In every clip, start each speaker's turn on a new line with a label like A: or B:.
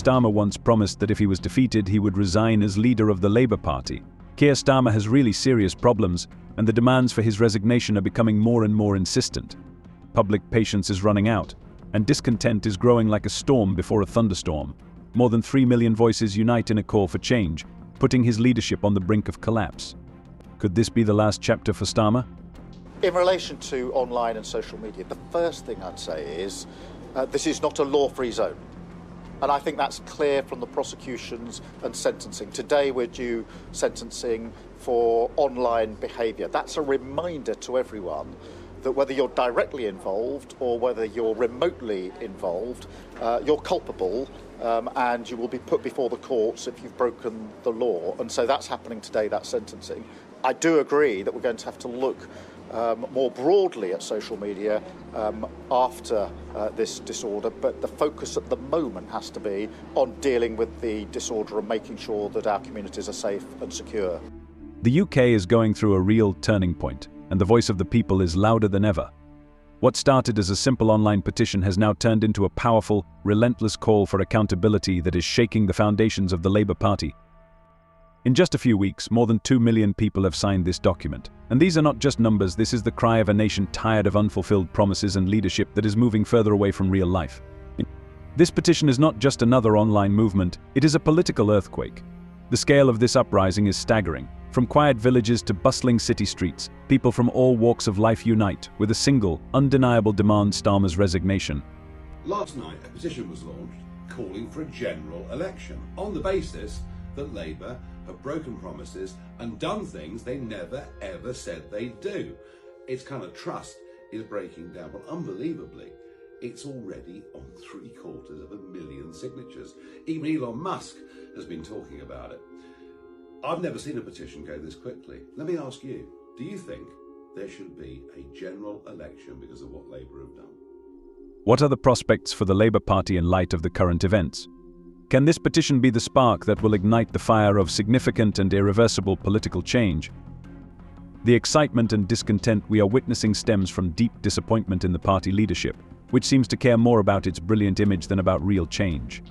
A: Starmer once promised that if he was defeated, he would resign as leader of the Labour Party. Keir Starmer has really serious problems, and the demands for his resignation are becoming more and more insistent. Public patience is running out, and discontent is growing like a storm before a thunderstorm. More than 3 million voices unite in a call for change, putting his leadership on the brink of collapse. Could this be the last chapter for Starmer?
B: In relation to online and social media, the first thing I'd say is this is not a law-free zone. And I think that's clear from the prosecutions and sentencing. Today we're due sentencing for online behaviour. That's a reminder to everyone that whether you're directly involved or whether you're remotely involved, you're culpable and you will be put before the courts if you've broken the law. And so that's happening today, that sentencing. I do agree that we're going to have to look more broadly at social media after this disorder, but the focus at the moment has to be on dealing with the disorder and making sure that our communities are safe and secure.
A: The UK is going through a real turning point, and the voice of the people is louder than ever. What started as a simple online petition has now turned into a powerful, relentless call for accountability that is shaking the foundations of the Labour Party. In just a few weeks, more than 2 million people have signed this document. And these are not just numbers, this is the cry of a nation tired of unfulfilled promises and leadership that is moving further away from real life. This petition is not just another online movement, it is a political earthquake. The scale of this uprising is staggering. From quiet villages to bustling city streets, people from all walks of life unite with a single, undeniable demand: Starmer's resignation.
C: Last night, a petition was launched calling for a general election on the basis that Labour have broken promises and done things they never ever said they'd do. Its kind of trust is breaking down, but unbelievably, it's already on 750,000 signatures. Even Elon Musk has been talking about it. I've never seen a petition go this quickly. Let me ask you, do you think there should be a general election because of what Labour have done?
A: What are the prospects for the Labour Party in light of the current events? Can this petition be the spark that will ignite the fire of significant and irreversible political change? The excitement and discontent we are witnessing stems from deep disappointment in the party leadership, which seems to care more about its brilliant image than about real change.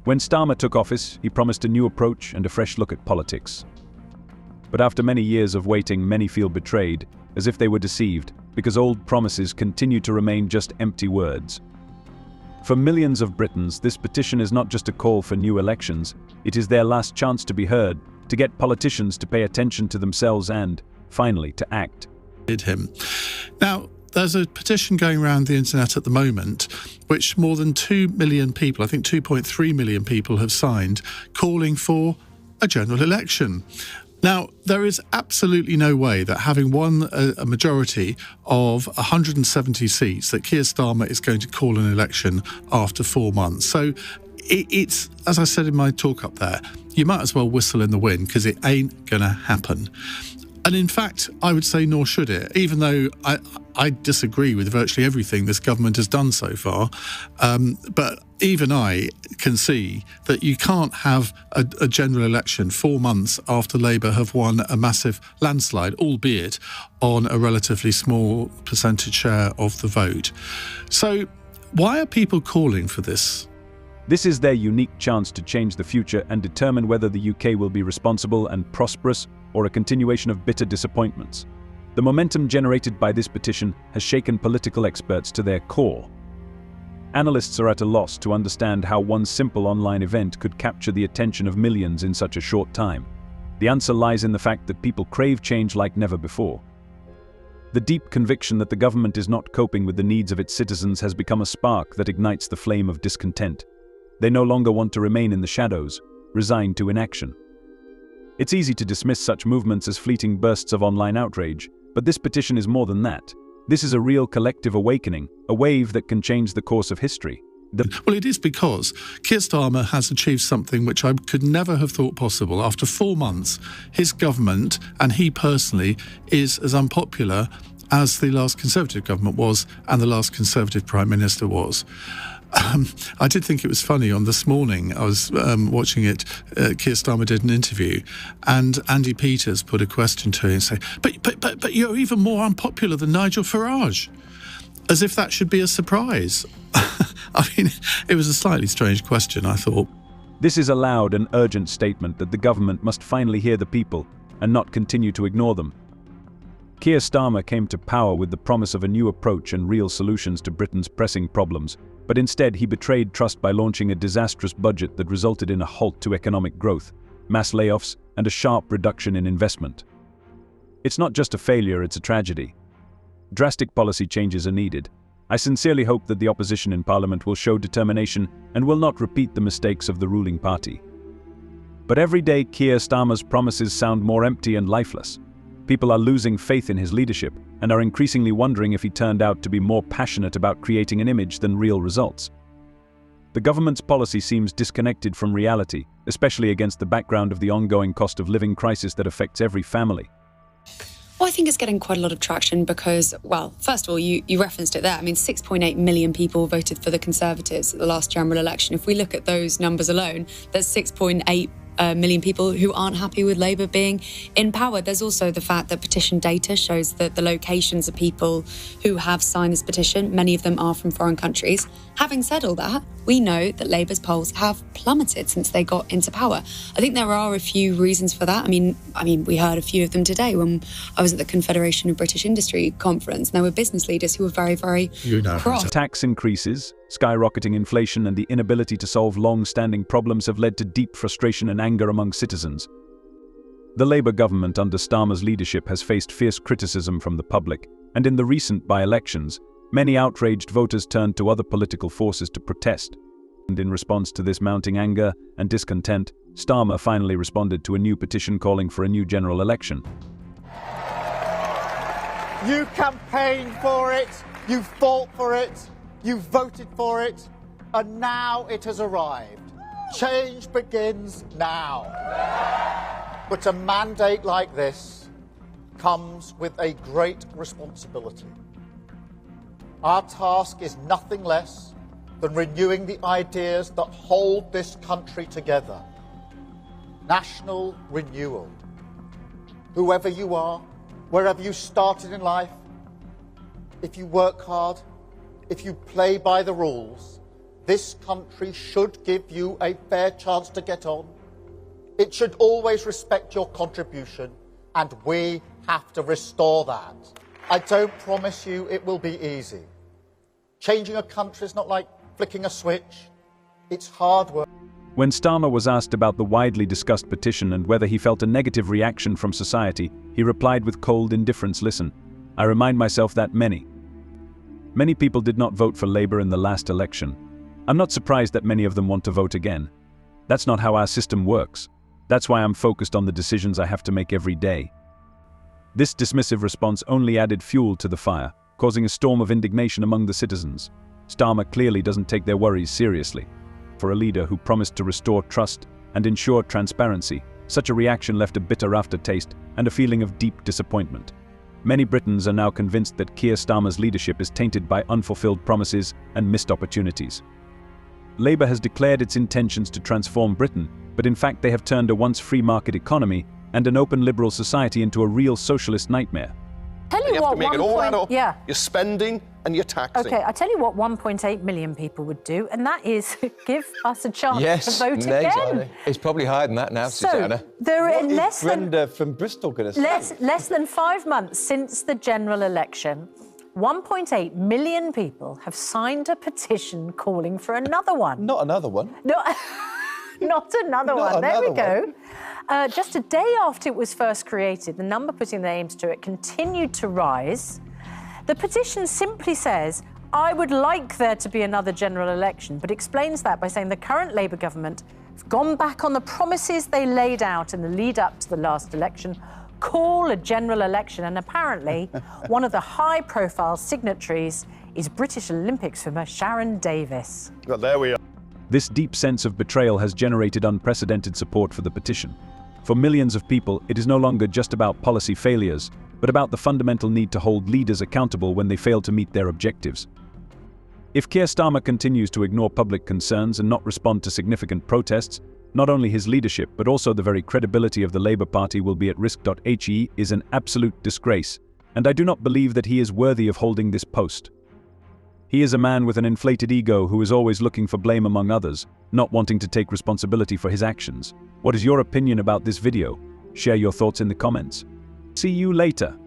A: When Starmer took office, he promised a new approach and a fresh look at politics. But after many years of waiting, many feel betrayed, as if they were deceived, because old promises continue to remain just empty words. For millions of Britons, this petition is not just a call for new elections, it is their last chance to be heard, to get politicians to pay attention to themselves and, finally, to act.
D: Now, there's a petition going around the internet at the moment, which more than 2 million people, I think 2.3 million people have signed, calling for a general election. Now, there is absolutely no way that having won a majority of 170 seats that Keir Starmer is going to call an election after 4 months. So it's, as I said in my talk up there, you might as well whistle in the wind because it ain't going to happen. And in fact, I would say nor should it, even though I disagree with virtually everything this government has done so far. But even I can see that you can't have a general election 4 months after Labour have won a massive landslide, albeit on a relatively small percentage share of the vote. So why are people calling for this?
A: This is their unique chance to change the future and determine whether the UK will be responsible and prosperous or a continuation of bitter disappointments. The momentum generated by this petition has shaken political experts to their core. Analysts are at a loss to understand how one simple online event could capture the attention of millions in such a short time. The answer lies in the fact that people crave change like never before. The deep conviction that the government is not coping with the needs of its citizens has become a spark that ignites the flame of discontent. They no longer want to remain in the shadows, resigned to inaction. It's easy to dismiss such movements as fleeting bursts of online outrage, but this petition is more than that. This is a real collective awakening, a wave that can change the course of history.
D: Well, it is because Keir Starmer has achieved something which I could never have thought possible. After 4 months, his government, and he personally, is as unpopular as the last Conservative government was and the last Conservative Prime Minister was. I did think it was funny. On This Morning, I was watching it, Keir Starmer did an interview, and Andy Peters put a question to him and say, but you're even more unpopular than Nigel Farage, as if that should be a surprise. I mean, it was a slightly strange question, I thought.
A: This is a loud and urgent statement that the government must finally hear the people and not continue to ignore them. Keir Starmer came to power with the promise of a new approach and real solutions to Britain's pressing problems, but instead he betrayed trust by launching a disastrous budget that resulted in a halt to economic growth, mass layoffs, and a sharp reduction in investment. It's not just a failure, it's a tragedy. Drastic policy changes are needed. I sincerely hope that the opposition in Parliament will show determination and will not repeat the mistakes of the ruling party. But every day Keir Starmer's promises sound more empty and lifeless. People are losing faith in his leadership and are increasingly wondering if he turned out to be more passionate about creating an image than real results. The government's policy seems disconnected from reality, especially against the background of the ongoing cost of living crisis that affects every family.
E: Well, I think it's getting quite a lot of traction because, well, first of all, you referenced it there. I mean, 6.8 million people voted for the Conservatives at the last general election. If we look at those numbers alone, there's 6.8 million people who aren't happy with Labour being in power. There's also the fact that petition data shows that the locations of people who have signed this petition, many of them are from foreign countries. Having said all that, we know that Labour's polls have plummeted since they got into power. I think there are a few reasons for that. I mean, we heard a few of them today when I was at the Confederation of British Industry conference. And there were business leaders who were very, very cross.
A: Tax increases, skyrocketing inflation, and the inability to solve long-standing problems have led to deep frustration and anger among citizens. The Labour government under Starmer's leadership has faced fierce criticism from the public, and in the recent by-elections, many outraged voters turned to other political forces to protest. And in response to this mounting anger and discontent, Starmer finally responded to a new petition calling for a new general election.
B: You campaigned for it, you fought for it, you voted for it, and now it has arrived. Change begins now. But a mandate like this comes with a great responsibility. Our task is nothing less than renewing the ideas that hold this country together. National renewal. Whoever you are, wherever you started in life, if you work hard, if you play by the rules, this country should give you a fair chance to get on. It should always respect your contribution, and we have to restore that. I don't promise you it will be easy. Changing a country is not like flicking a switch. It's hard work.
A: When Starmer was asked about the widely discussed petition and whether he felt a negative reaction from society, he replied with cold indifference, "Listen, I remind myself that many people did not vote for Labour in the last election. I'm not surprised that many of them want to vote again. That's not how our system works. That's why I'm focused on the decisions I have to make every day." This dismissive response only added fuel to the fire, causing a storm of indignation among the citizens. Starmer clearly doesn't take their worries seriously. For a leader who promised to restore trust and ensure transparency, such a reaction left a bitter aftertaste and a feeling of deep disappointment. Many Britons are now convinced that Keir Starmer's leadership is tainted by unfulfilled promises and missed opportunities. Labour has declared its intentions to transform Britain, but in fact they have turned a once free market economy and an open liberal society into a real socialist nightmare.
F: You have to make it all add up. Yeah. You're spending and you're taxing.
G: OK, I tell you what 1.8 million people would do, and that is give us a chance to vote again.
H: It's probably higher than that now,
G: so,
H: Susanna.
G: There are less
H: Brenda from Bristol going to say?
G: Less than 5 months since the general election, 1.8 million people have signed a petition calling for another one.
H: Not another one.
G: No, not another one. There we go. Just a day after it was first created, the number putting their names to it continued to rise. The petition simply says, I would like there to be another general election, but explains that by saying the current Labour government have gone back on the promises they laid out in the lead up to the last election, call a general election, and apparently one of the high-profile signatories is British Olympic swimmer Sharon Davis.
F: Well, there we are.
A: This deep sense of betrayal has generated unprecedented support for the petition. For millions of people, it is no longer just about policy failures, but about the fundamental need to hold leaders accountable when they fail to meet their objectives. If Keir Starmer continues to ignore public concerns and not respond to significant protests, not only his leadership but also the very credibility of the Labour Party will be at risk. He is an absolute disgrace, and I do not believe that he is worthy of holding this post. He is a man with an inflated ego who is always looking for blame among others, not wanting to take responsibility for his actions. What is your opinion about this video? Share your thoughts in the comments. See you later.